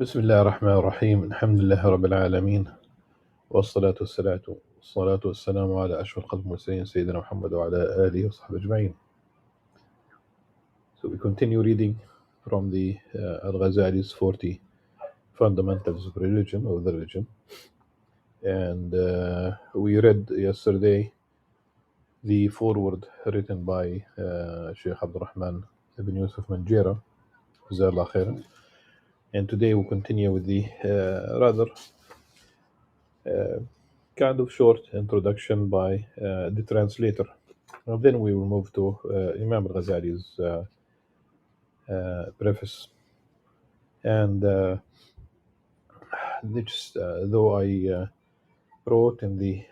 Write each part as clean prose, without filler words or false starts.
بسم الله الرحمن الرحيم الحمد لله رب العالمين والصلاة والسلام على أشرف الخلق المرسلين سيدنا محمد وعلى آله وصحبه أجمعين. So we continue reading from the Al-Ghazali's 40 Fundamentals of Religion or the Religion, and we read yesterday the foreword written by Sheikh Abdul Rahman ibn Yusuf Manjera, Jazakallah khairan. And today we continue with the rather kind of short introduction by the translator. And then we will move to Imam Al-Ghazali's preface. And though I wrote in the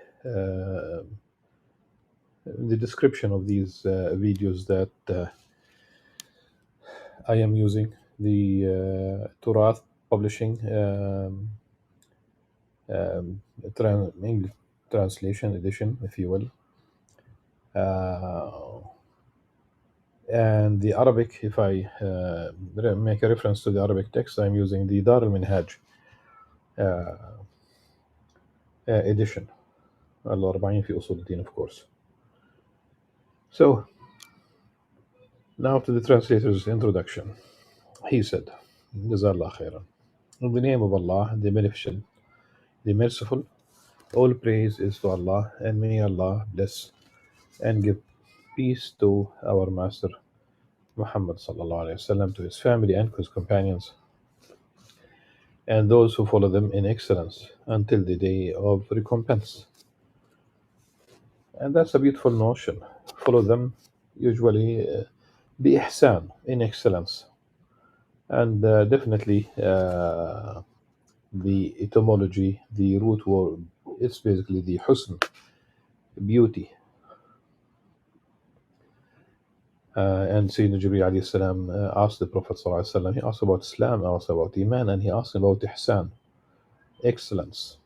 description of these videos that I am using the Turath Publishing English translation edition, if you will. And the Arabic, if I make a reference to the Arabic text, I'm using the Dar al-Minhaj edition. Al-Arba'in fi Usul al-Din, of course. So, now to the translator's introduction. He said, Jazakallah khairan. In the name of Allah, the Beneficent, the Merciful, all praise is to Allah, and may Allah bless and give peace to our Master Muhammad sallallahu alaihi wasallam, to his family and his companions, and those who follow them in excellence until the day of recompense. And that's a beautiful notion. Follow them, usually bi ihsan, in excellence. And definitely the etymology, the root word, it's basically the husn, beauty. And Sayyidina Jibreel alayhi salam asked the Prophet sallallahu alaihi wasallam, he asked about Islam, asked about Iman, and he asked about ihsan, excellence.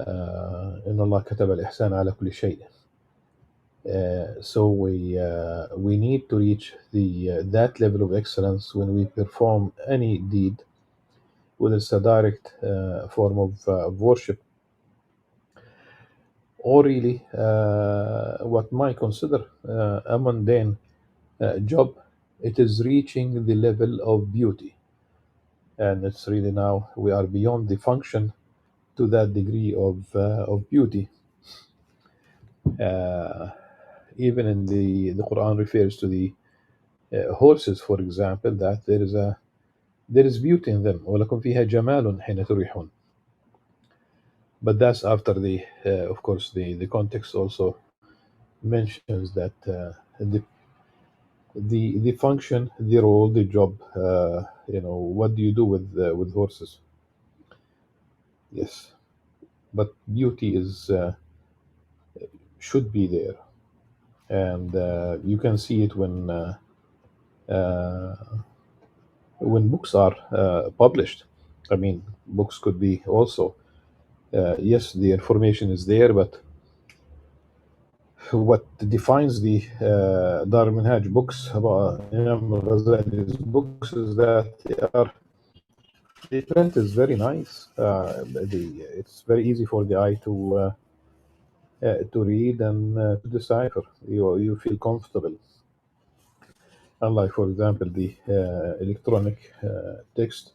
إن الله كتب الإحسان على كل شيء. So we need to reach that level of excellence when we perform any deed, whether it's a direct form of worship, or really what might consider a mundane job. It is reaching the level of beauty, and it's really now we are beyond the function to that degree of beauty. Even in the Quran refers to the horses, for example, that there is beauty in them. وَلَكُمْ فِيهَا جَمَالٌ حِينَ تُرِيحُونَ. But that's after of course, the context also mentions that the function, the role, the job. What do you do with horses? Yes, but beauty should be there, and you can see it when books are published. I mean, books could be also, yes, the information is there, but what defines the Dar al-Minhaj books about Imam Al-Ghazali's books is that the print is very nice. It's very easy for the eye to read and to decipher. You feel comfortable. Unlike, for example, the electronic text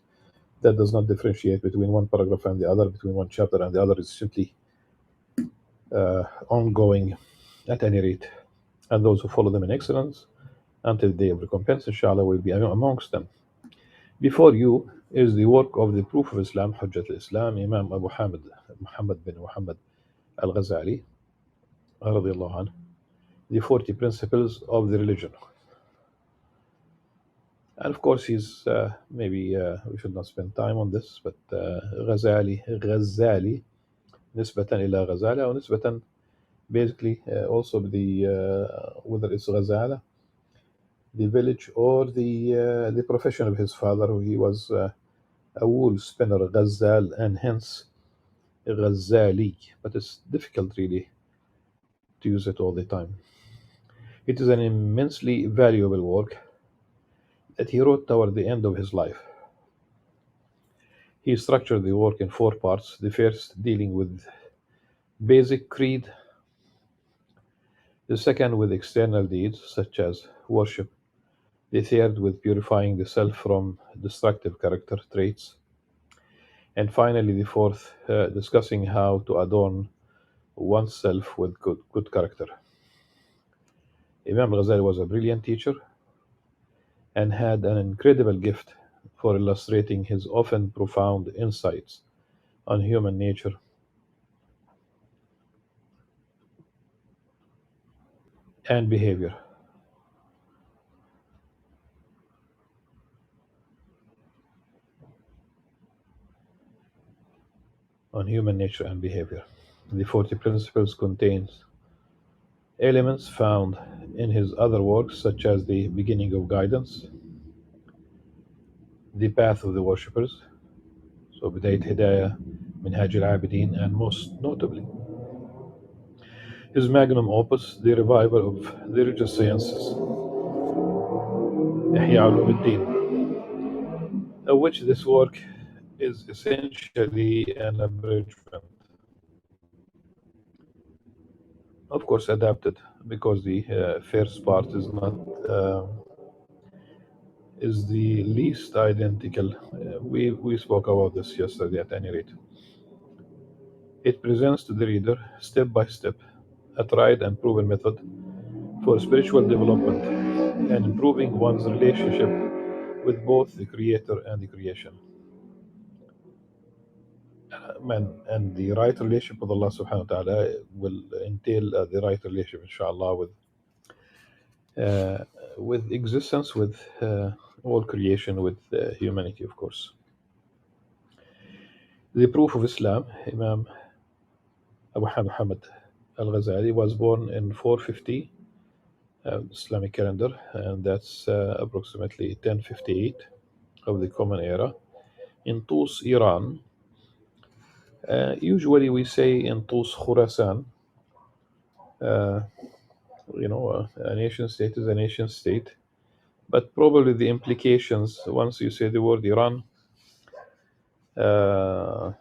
that does not differentiate between one paragraph and the other, between one chapter and the other, is simply ongoing at any rate. And those who follow them in excellence until the day of recompense, inshallah, will be amongst them. Before you is the work of the Proof of Islam, Hujjat al-Islam, Imam Abu Hamid, Muhammad bin Muhammad Al-Ghazali, radiallahu anhu, the 40 Principles of the Religion. And of course, he's maybe we should not spend time on this, but Ghazali, nisbatan ila Ghazala, or nisbatan basically also whether it's Ghazala, the village, or the profession of his father, who he was a wool spinner, Ghazal, and hence Ghazali. But it's difficult really to use it all the time. It is an immensely valuable work that he wrote toward the end of his life. He structured the work in four parts: the first dealing with basic creed, the second with external deeds such as worship, the third with purifying the self from destructive character traits, and finally the fourth discussing how to adorn oneself with good character. Imam Al-Ghazali was a brilliant teacher and had an incredible gift for illustrating his often profound insights on human nature and behavior. On human nature and behavior. The 40 Principles contains elements found in his other works, such as the Beginning of Guidance, the Path of the Worshippers, so Bidayat Hidayah, Minhaj al-Abidin, and most notably, his magnum opus, the revival of the religious sciences, Ihya Ulumuddin, of which this work is essentially an abridgment, of course adapted, because the first part uh, is the least identical. We spoke about this yesterday at any rate. It presents to the reader, step by step, a tried and proven method for spiritual development and improving one's relationship with both the Creator and the creation. And the right relationship with Allah subhanahu wa ta'ala will entail the right relationship, inshallah, uh, with existence, with all creation, with humanity, of course. The proof of Islam, Imam Abu Muhammad Al-Ghazali was born in 450 Islamic calendar, and that's approximately 1058 of the Common Era in Tus, Iran. Usually we say in Tus, Khurasan. Uh, a nation state is a nation state, but probably the implications once you say the word Iran, uh,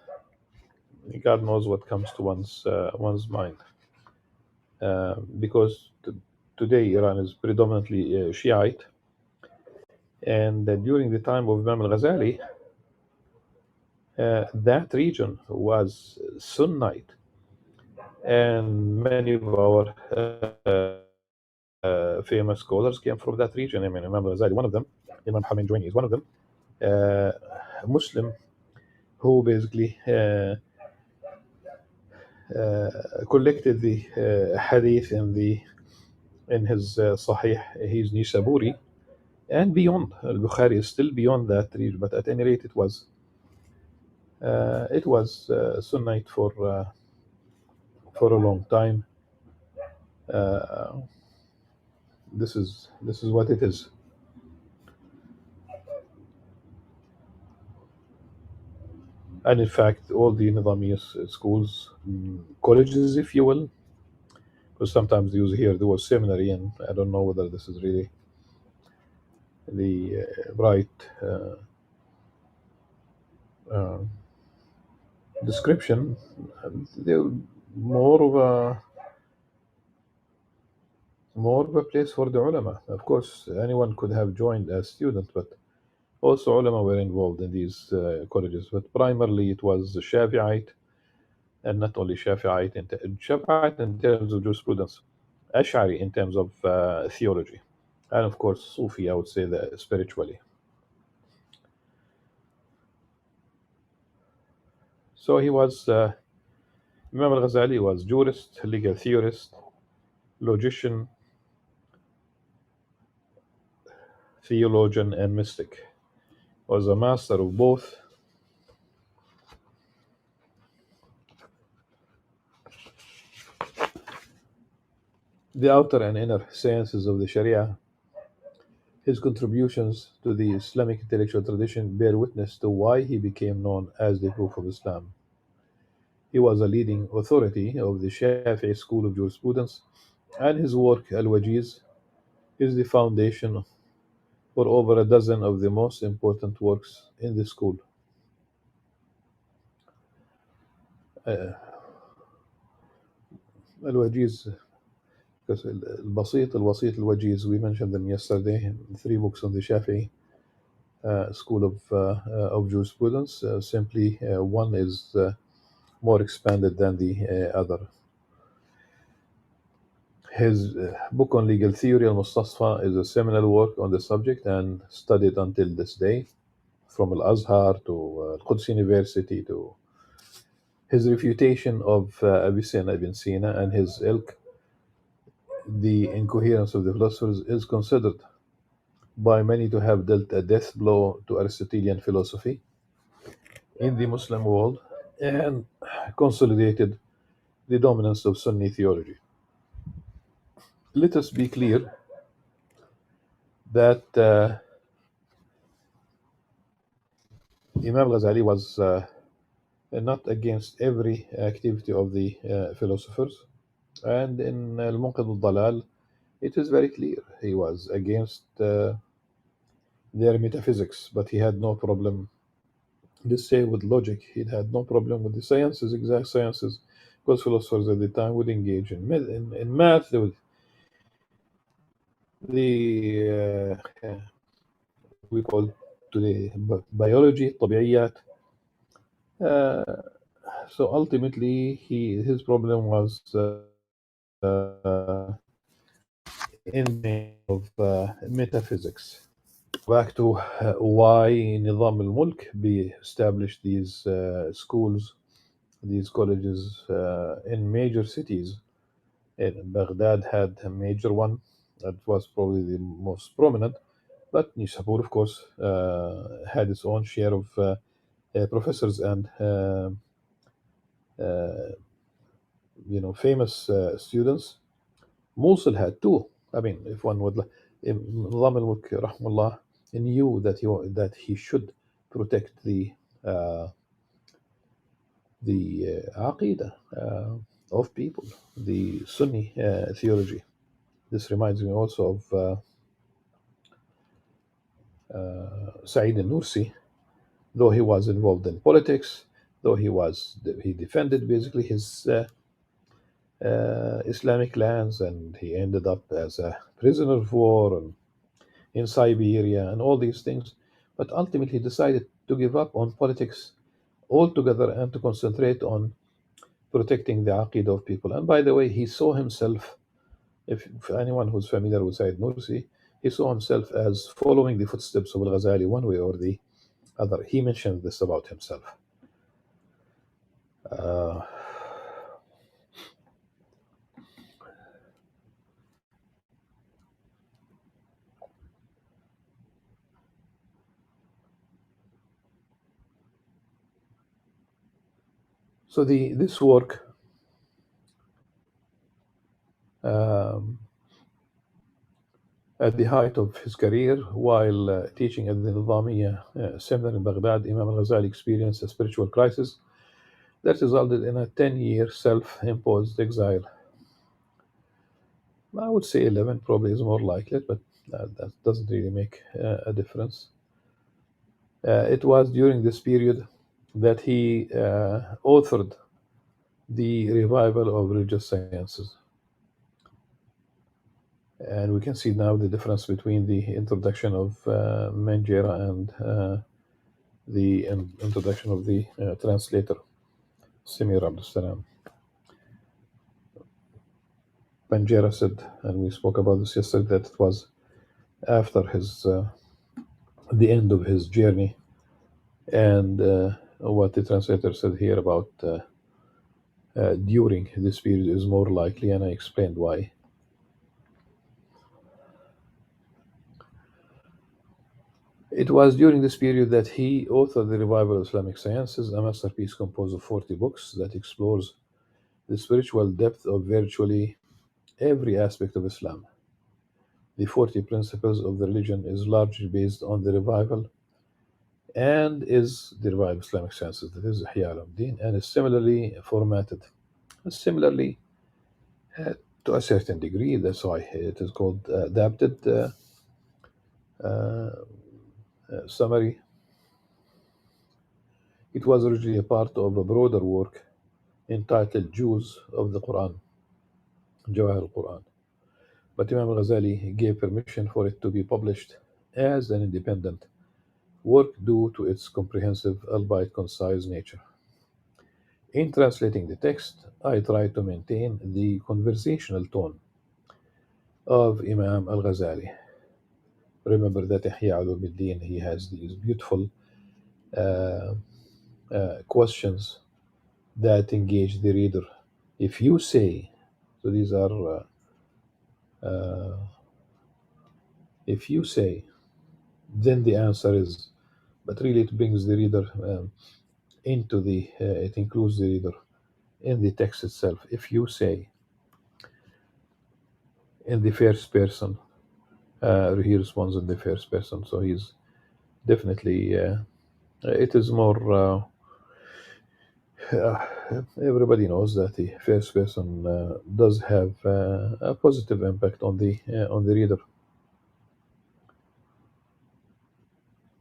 God knows what comes to one's mind, because today Iran is predominantly Shiite, and during the time of Imam al-Ghazali, that region was Sunnite, and many of our famous scholars came from that region. I mean, Imam al-Ghazali, one of them. Imam Hamid Joini is one of them. A Muslim who basically collected the hadith in his Sahih, his Nisaburi, and beyond. Al-Bukhari is still beyond that region, but at any rate, it was Sunnite for a long time. Uh, this is what it is. And in fact, all the Nizamiya schools, colleges, if you will, because sometimes they use here the word seminary, and I don't know whether this is really the right uh, description. They're more of a more of a place for the ulama. Of course, anyone could have joined as student, but also ulama were involved in these colleges. But primarily, it was Shafi'ite, and not only Shafi'ite in terms of jurisprudence, Ash'ari in terms of theology, and of course Sufi, I would say that spiritually. So he was Imam al-Ghazali was jurist, legal theorist, logician, theologian, and mystic. Was a master of both the outer and inner sciences of the Sharia. His contributions to the Islamic intellectual tradition bear witness to why he became known as the Proof of Islam. He was a leading authority of the Shafi'i school of jurisprudence, and his work, Al Wajiz, is the foundation for over a dozen of the most important works in the school. uh, الوجيز, because البسيط, الوسيط, الوجيز, we mentioned them yesterday, 3 books on the Shafi'i school of jurisprudence. Simply, one is more expanded than the other. His book on legal theory, Al-Mustafa, is a seminal work on the subject and studied until this day, from Al-Azhar to Quds University, to his refutation of Avicenna ibn Sina and his ilk. The incoherence of the philosophers is considered by many to have dealt a death blow to Aristotelian philosophy in the Muslim world and consolidated the dominance of Sunni theology. Let us be clear that Imam Ghazali was not against every activity of the philosophers, and in Al-Munqidh al-Dalal, it is very clear he was against their metaphysics, but he had no problem. Let's say with logic, he had no problem with the sciences, exact sciences, because philosophers at the time would engage in math. They would, the we call today biology, طبيعيات. Uh, so ultimately, his problem was in the of metaphysics. Back to why نظام الملك be established these schools, these colleges in major cities. And Baghdad had a major one that was probably the most prominent, but Nishapur, of course, had its own share of professors and uh, famous students. Mosul had two. I mean, if one would, Nizam al-Mulk, rahmullah, knew that he should protect uh, the aqidah of people, the Sunni theology. This reminds me also of Sa'id al-Nursi, though he was involved in politics, though he defended basically his Islamic lands, and he ended up as a prisoner of war and in Siberia and all these things, but ultimately decided to give up on politics altogether and to concentrate on protecting the aqidah of people. And by the way, he saw himself, if anyone who's familiar with Sayyid Nursi, he saw himself as following the footsteps of Al-Ghazali one way or the other. He mentioned this about himself. Uh, so this work um, at the height of his career, while teaching at the Nizamiya seminar in Baghdad, Imam al-Ghazali experienced a spiritual crisis that resulted in a 10-year self-imposed exile. I would say 11 probably is more likely, but that doesn't really make a difference. It was during this period that he authored the revival of religious sciences. And we can see now the difference between the introduction of Manjera and the introduction of the translator, Samir Abdul Salam. Manjera said, and we spoke about this yesterday, that it was after the end of his journey, and what the translator said here about during this period is more likely, and I explained why. It was during this period that he authored the Revival of Islamic Sciences, a masterpiece composed of 40 books that explores the spiritual depth of virtually every aspect of Islam. The 40 principles of the religion is largely based on the revival and is the Revival of Islamic Sciences, that is Ihya al-Din, and is similarly formatted. Similarly, to a certain degree, that's why it is called adapted uh, summary. It was originally a part of a broader work entitled Jews of the Quran, Jawahir al-Quran. But Imam Al-Ghazali gave permission for it to be published as an independent work due to its comprehensive, albeit concise nature. In translating the text, I try to maintain the conversational tone of Imam Al-Ghazali. Remember that Ihya Ulumuddin, he has these beautiful uh, questions that engage the reader. If you say, so these are, uh, if you say, then the answer is, but really it brings the reader it includes the reader in the text itself. If you say in the first person, he responds in the first person. So he's definitely, it is more, everybody knows that the first person does have a positive impact on the reader.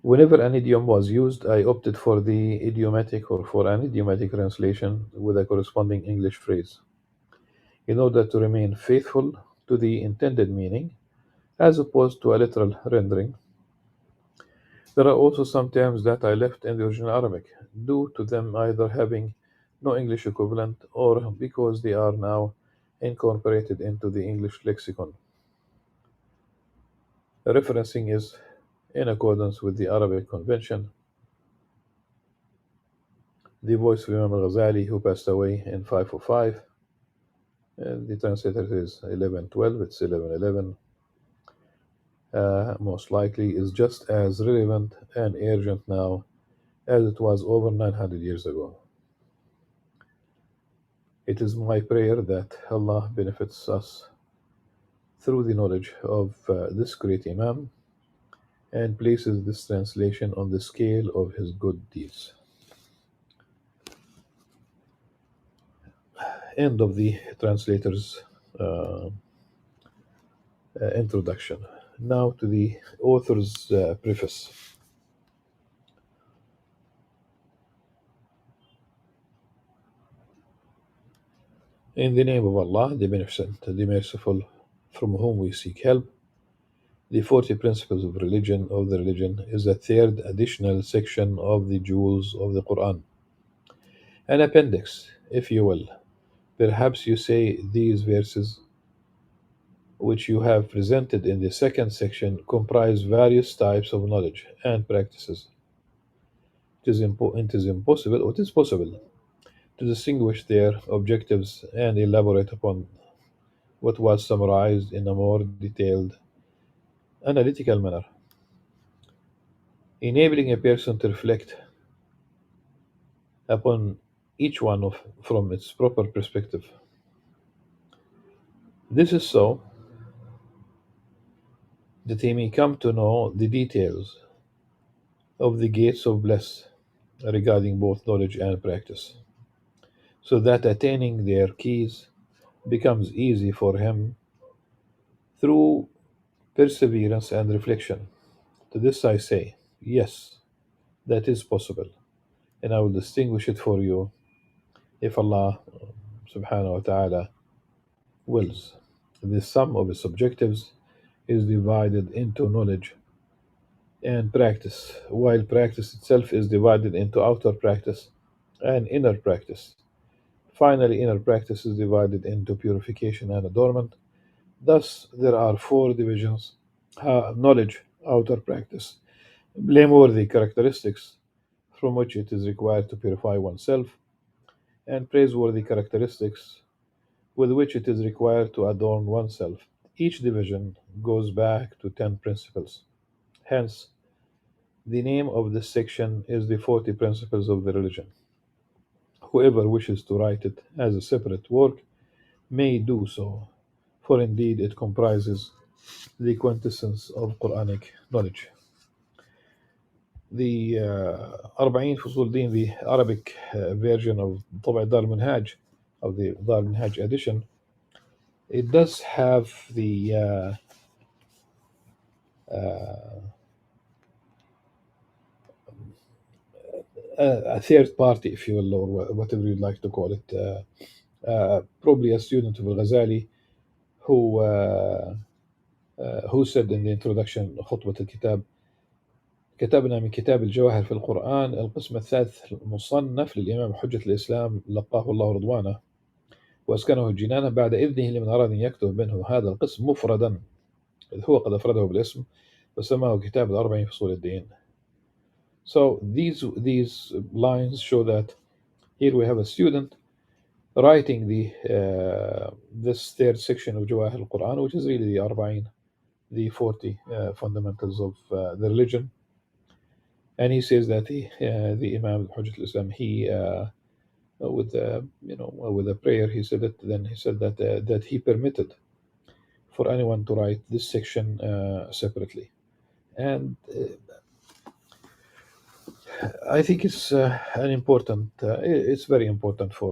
Whenever an idiom was used, I opted for the idiomatic or for an idiomatic translation with a corresponding English phrase in order to remain faithful to the intended meaning as opposed to a literal rendering. There are also some terms that I left in the original Arabic due to them either having no English equivalent or because they are now incorporated into the English lexicon. The referencing is in accordance with the Arabic convention. The voice of Imam Al-Ghazali, who passed away in 505, the translator is 1112, it's 1111, most likely is just as relevant and urgent now as it was over 900 years ago. It is my prayer that Allah benefits us through the knowledge of this great Imam and places this translation on the scale of his good deeds. End of the translator's introduction. Now to the author's preface. In the name of Allah, the Beneficent, the Merciful, from whom we seek help, the 40 Principles of the religion, is a third additional section of the jewels of the Quran. An appendix, if you will. Perhaps you say these verses, which you have presented in the second section, comprise various types of knowledge and practices. It is possible to distinguish their objectives and elaborate upon what was summarized in a more detailed, analytical manner, enabling a person to reflect upon each one from its proper perspective. This is so that he may come to know the details of the gates of bliss regarding both knowledge and practice, so that attaining their keys becomes easy for him through perseverance and reflection. To this I say, yes, that is possible, and I will distinguish it for you if Allah subhanahu wa ta'ala wills. The sum of its objectives is divided into knowledge and practice, while practice itself is divided into outer practice and inner practice. Finally, inner practice is divided into purification and adornment. Thus, there are four divisions: knowledge, outer practice, blameworthy characteristics from which it is required to purify oneself, and praiseworthy characteristics with which it is required to adorn oneself. Each division goes back to 10 principles. Hence, the name of this section is the 40 Principles of the Religion. Whoever wishes to write it as a separate work may do so, for indeed it comprises the quintessence of Quranic knowledge. The Arba'in Fusul Din, the Arabic version of Tab'a Dar Minhaj, of the Dar Minhaj edition, it does have a third party, if you will, or whatever you'd like to call it, probably a student of Al-Ghazali who who said in the introduction خطبة الكتاب: كتبنا من كتاب الجواهر في القرآن القسم الثالث المصنف للإمام حجة الإسلام لقاه الله رضوانه وأسكنه الجنان بعد إذنه لمن أراد أن يكتب منه هذا القسم مفردا، إذ هو قد أفرده بالاسم وسماه كتاب الأربعين فصول الدين. So these lines show that here we have a student writing this third section of Jawahir al-Quran, which is really the Arba'in, the 40 fundamentals of the religion. And he says that the Imam Hujjat al-Islam, he with with a prayer, he said it. Then he said that he permitted for anyone to write this section separately, and I think it's an important. It's very important uh,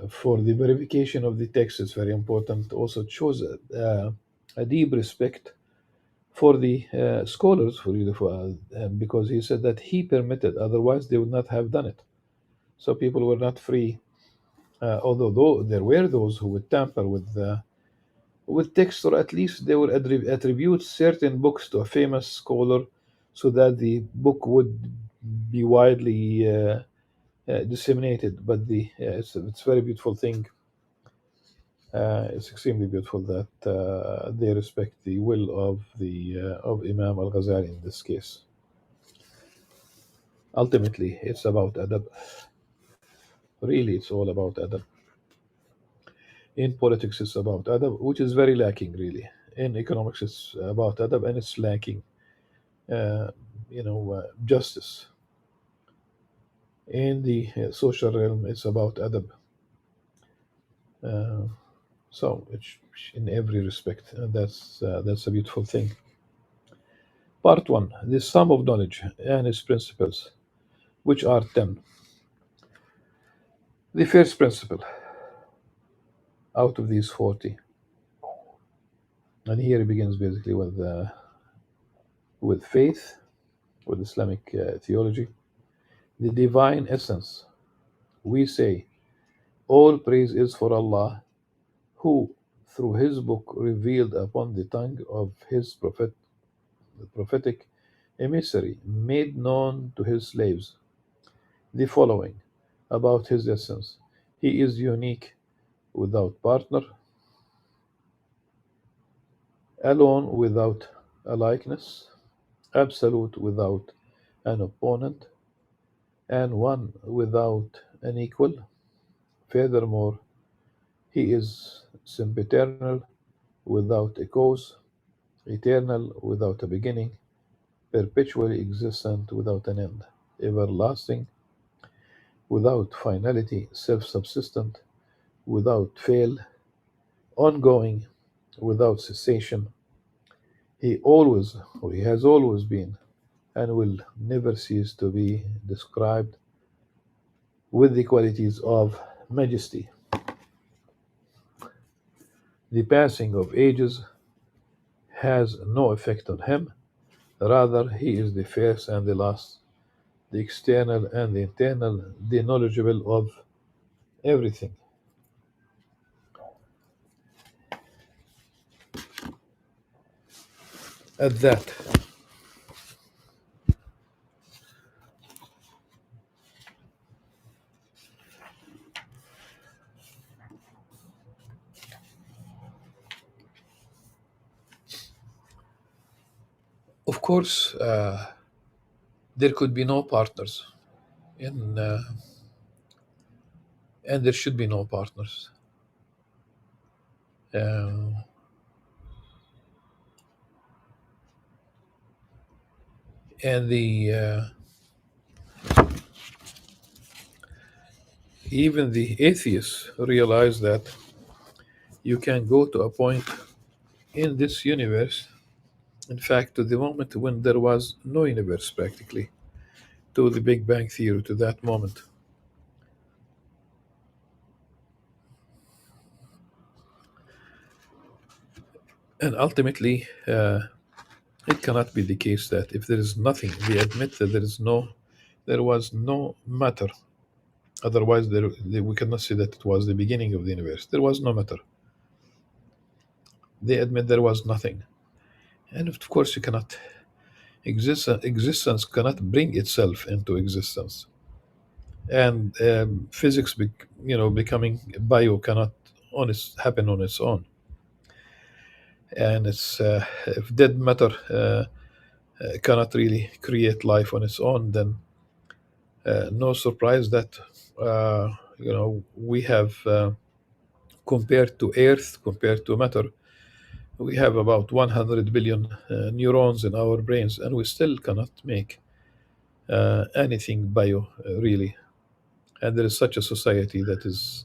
for the verification of the text. It's very important. Also, it shows a deep respect for the scholars, because he said that he permitted. Otherwise, they would not have done it. So people were not free. Although there were those who would tamper with text, or at least they would attribute certain books to a famous scholar, so that the book would be widely disseminated. But it's a very beautiful thing. It's extremely beautiful that they respect the will of Imam Al-Ghazali in this case. Ultimately, it's about adab. Really, it's all about adab. In politics, it's about adab, which is very lacking, really. In economics, it's about adab, and it's lacking, justice. In the social realm, it's about adab. Uh, so, it's in every respect, and that's a beautiful thing. Part one: the sum of knowledge and its principles, which are 10. The first principle out of these 40, and here it begins basically with faith, with Islamic theology, the divine essence. We say, all praise is for Allah, who, through His book, revealed upon the tongue of His prophetic emissary, made known to His slaves the following about His essence: He is unique, without partner, alone, without a likeness, absolute, without an opponent, and one without an equal. Furthermore, He is sempiternal, without a cause, eternal, without a beginning, perpetually existent, without an end, everlasting, without finality, self subsistent, without fail, ongoing, without cessation. He has always been, and will never cease to be described with the qualities of majesty. The passing of ages has no effect on him. Rather, he is the first and the last, the external and the internal, the knowledgeable of everything. At that, of course, there could be no partners, in, and there should be no partners. Uh, and even the atheists realize that you can go to a point in this universe, in fact, to the moment when there was no universe practically, to the Big Bang Theory, to that moment. And ultimately, It cannot be the case that if there is nothing, they admit that there was no matter. Otherwise, we cannot say that it was the beginning of the universe. There was no matter. They admit there was nothing, and of course, you cannot existence cannot bring itself into existence, and physics, becoming bio cannot happen on its own, and it's if dead matter cannot really create life on its own, then no surprise that we have compared to Earth, compared to matter, we have about 100 billion neurons in our brains, and we still cannot make anything bio, really. And there is such a society that is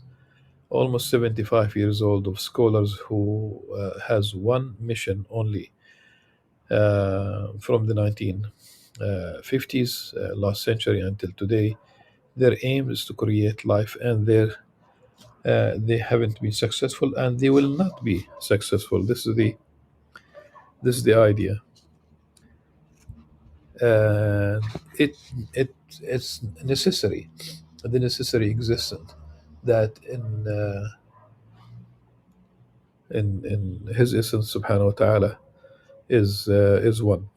almost 75 years old of scholars who has one mission only from the 1950s, last century until today. Their aim is to create life, and they haven't been successful, and they will not be successful. This is the idea. uh, it it's necessary, the necessary existence that in his essence subhanahu wa ta'ala is one.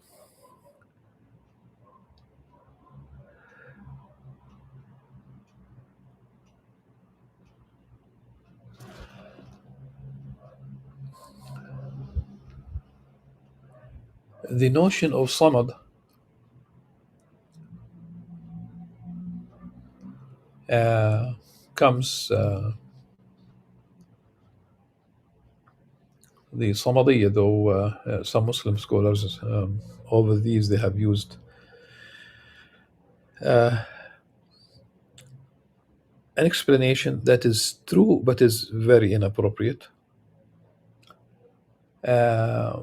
The notion of samad comes the samadiyya, though some Muslim scholars over these they have used uh, an explanation that is true but is very inappropriate. Uh,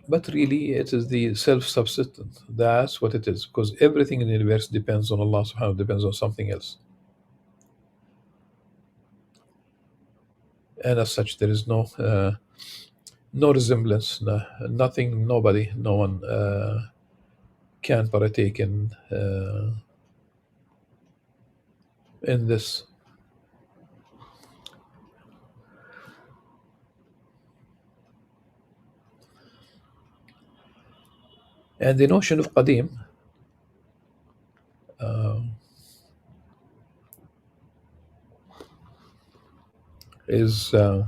but really, it is the self-subsistent. That's what it is, because everything in the universe depends on Allah subhanahu wa ta'ala, depends on something else. And as such, there is no resemblance, nothing, nobody, no one can partake in this. And the notion of qadim uh, is uh,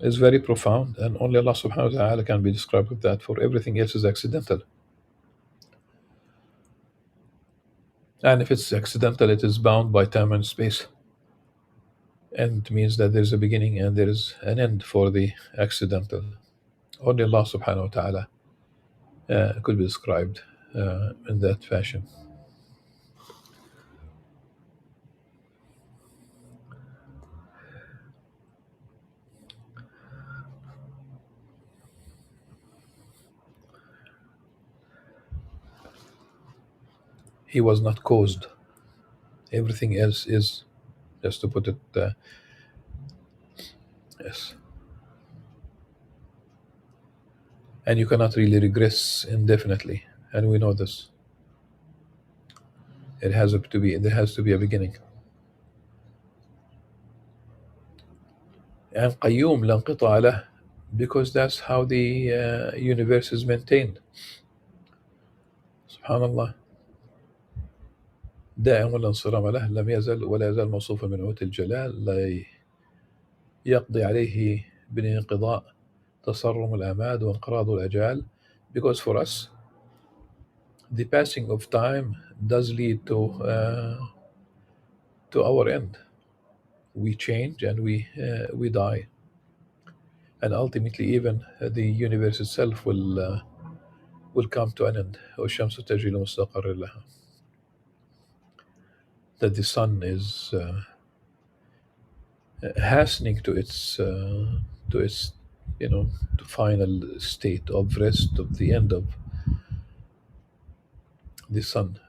is very profound, and only Allah subhanahu wa ta'ala can be described with that, for everything else is accidental. And if it's accidental, it is bound by time and space. And it means that there's a beginning and there is an end for the accidental. Only Allah subhanahu wa ta'ala could be described in that fashion. He was not caused. Everything else is, just to put it, yes. And you cannot really regress indefinitely, and we know this. There has to be a beginning. And qayyum la inqita' lah, because that's how the universe is maintained. Subhanallah. دائم ولا انصرام له، لم يزل ولا يزال موصوفا من عوت الجلال، لا يقضي عليه بالانقضاء تصرم الآماد وانقراض الأجال. Because for us, the passing of time does lead to our end. We change and we die, and ultimately, even the universe itself will come to an end. والشمس تجري لمستقر لها. That the sun is hastening to its to final state of rest, of the end of the sun.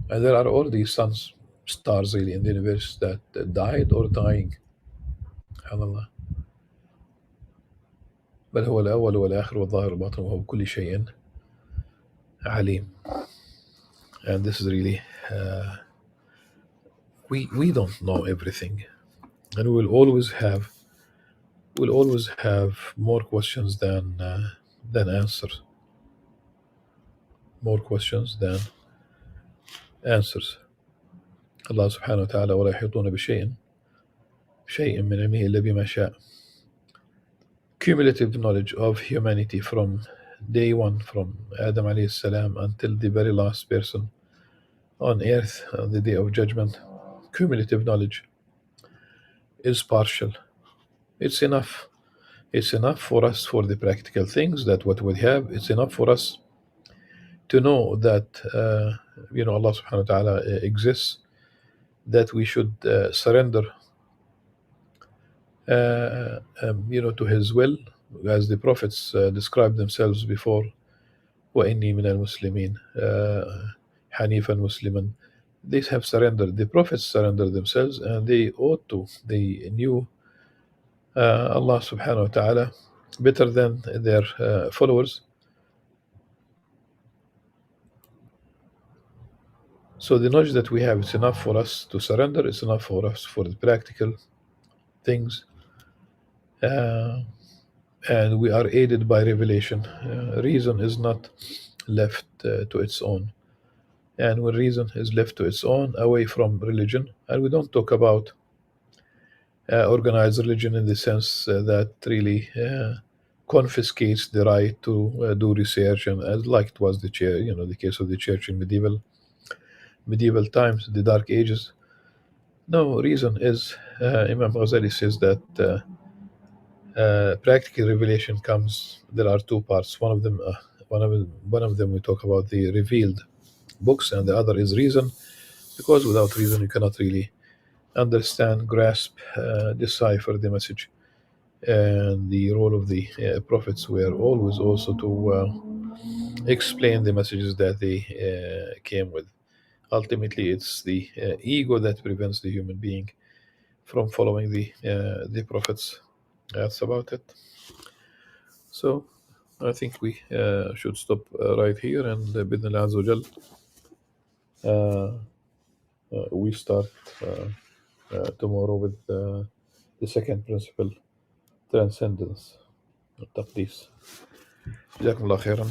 And there are all these suns, stars really in the universe that died or dying. SubhanAllah. بل هو الأول والآخر والظاهر والباطن وهو بكل شيء Alim. And this is really, we don't know everything. And we'll always have more questions than answers. More questions than answers. Allah subhanahu wa ta'ala ولا يحيطون شيء من علمه إلا بما شاء. Cumulative knowledge of humanity from day one, from Adam alayhi salam until the very last person on earth on the day of judgment. Cumulative knowledge is partial. It's enough. It's enough for us for the practical things that what we have. It's enough for us to know that Allah subhanahu wa ta'ala exists, that we should surrender to his will, as the prophets described themselves before. وَإِنِّي مِنَ الْمُسْلِمِينَ حَنِيفًا مُسْلِمًا. They have surrendered. The prophets surrendered themselves, and they ought to. They knew Allah subhanahu wa ta'ala better than their followers. So the knowledge that we have is enough for us to surrender. It's enough for us for the practical things. And we are aided by revelation. Reason is not left to its own. And when reason is left to its own, away from religion, and we don't talk about organized religion in the sense that really confiscates the right to do research, and as like it was the case of the church in medieval times, the Dark Ages. No, reason is Imam Al-Ghazali says that practical revelation comes. There are two parts. One of them we talk about the revealed books, and the other is reason, because without reason you cannot really understand, grasp, decipher the message. And the role of the prophets were always also to explain the messages that they came with. Ultimately, it's the ego that prevents the human being from following the prophets. That's about it. So I think we should stop right here, and بإذن الله عز وجل we start tomorrow with the second principle, transcendence, التقديس. جزاكم الله خيرا.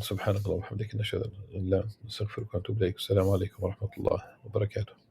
سبحانك اللهم وبحمدك نشهد أن لا نستغفرك ونتوب إليك. السلام عليكم ورحمة الله وبركاته.